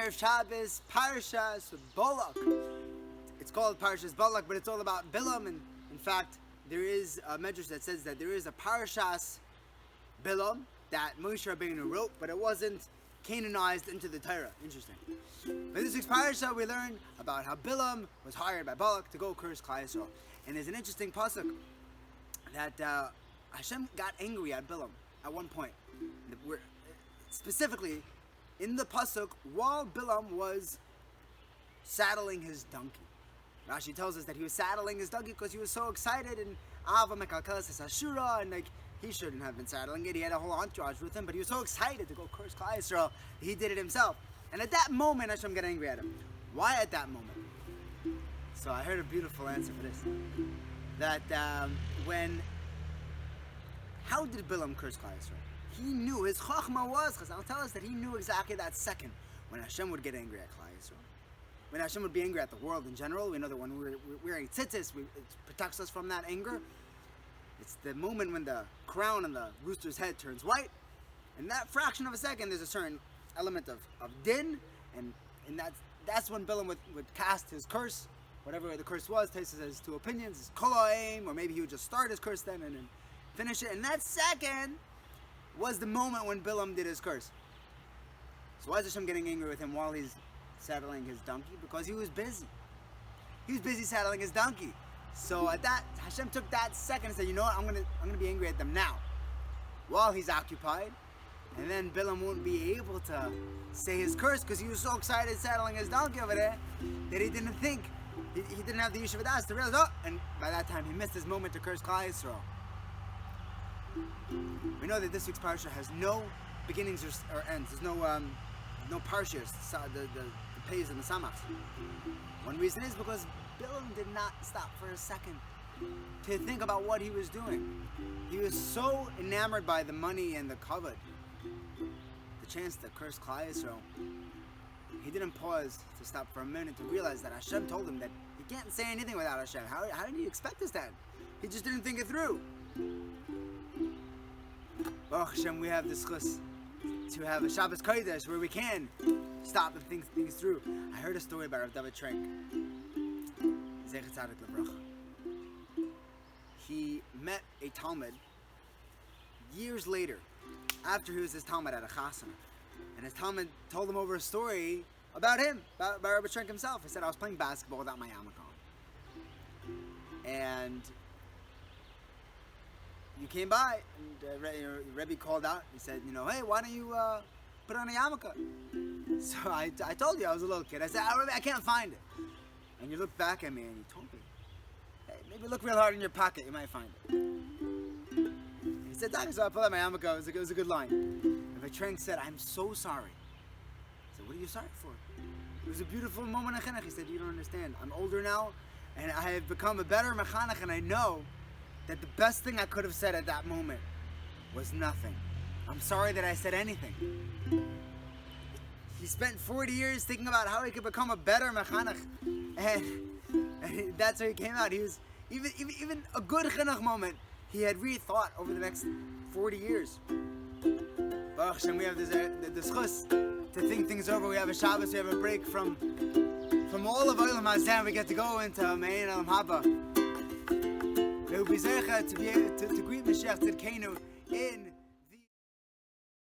Erev Shabbos, Parshas, Balak. It's called Parshas Balak, but it's all about Bilam. And in fact, there is a medrash that says that there is a Parshas Bilam that Moshe Rabbeinu wrote, but it wasn't canonized into the Torah. Interesting. In this week's Parasha, we learn about how Bilam was hired by Balak to go curse Klal Yisrael. And there's an interesting pasuk that Hashem got angry at Bilam at one point. Specifically, in the pasuk, while Bilam was saddling his donkey. Rashi tells us that he was saddling his donkey because he was so excited, and Ava Mekalkelas Ashura, and he shouldn't have been saddling it. He had a whole entourage with him, but he was so excited to go curse Klal Yisrael, he did it himself. And at that moment, Hashem got angry at him. Why at that moment? So I heard a beautiful answer for this. That how did Bilam curse Klal Yisrael? He knew, his chachma was, Chazal tell us that he knew exactly that second when Hashem would get angry at Klal Yisrael. When Hashem would be angry at the world in general. We know that when we're wearing tzitzis, it protects us from that anger. It's the moment when the crown on the rooster's head turns white. In that fraction of a second, there's a certain element of din, and that's when Bilam would cast his curse, whatever the curse was. Taisa has two opinions: it's koloim, or maybe he would just start his curse then and then finish it. And that second was the moment when Bilam did his curse. So why is Hashem getting angry with him while he's saddling his donkey? Because he was busy. He was busy saddling his donkey. So at that, Hashem took that second and said, you know what, I'm gonna be angry at them now, while he's occupied. And then Bilam won't be able to say his curse because he was so excited saddling his donkey over there that he didn't think. He didn't have the Yishuv Adas to realize, and by that time he missed his moment to curse Klal Yisrael. We know that this week's parsha has no beginnings or ends. There's no parshas, the pays and the samachs. One reason is because Bilam did not stop for a second to think about what he was doing. He was so enamored by the money and the kavod, the chance to curse Klal Yisrael. He didn't pause to stop for a minute to realize that Hashem told him that he can't say anything without Hashem. How did he expect this then? He just didn't think it through. Baruch Hashem, we have this chus to have a Shabbos Kodesh where we can stop and think things through. I heard a story about Rav David Trank. Zecher Tzadik L'Bracha. He met a Talmud years later, after he was his Talmud at a chasana. And his Talmud told him over a story about him, about Rabbi Trank himself. He said, I was playing basketball without my yarmulke on. And you came by, and Rebbe called out. He said, hey, why don't you put on a yarmulke? So I told you I was a little kid. I said, Rebbe, I can't find it. And you looked back at me and you told me, hey, maybe look real hard in your pocket, you might find it. And he said, Doc, so I pulled out my yarmulke. It was a good line. Rabbi Trank said, I'm so sorry. I said, what are you sorry for? It was a beautiful moment of chinuch. He said, you don't understand. I'm older now, and I have become a better mechanech, and I know that the best thing I could have said at that moment was nothing. I'm sorry that I said anything. He spent 40 years thinking about how he could become a better mechanech, and that's how he came out. He was even a good chinuch moment he had rethought over the next 40 years. Baruch Hashem, we have this chus to think things over. We have a Shabbos, we have a break from all of Olam Hazeh. We get to go into Mein Olam Haba. We will be zeicha to greet Mashiach Tzidkenu in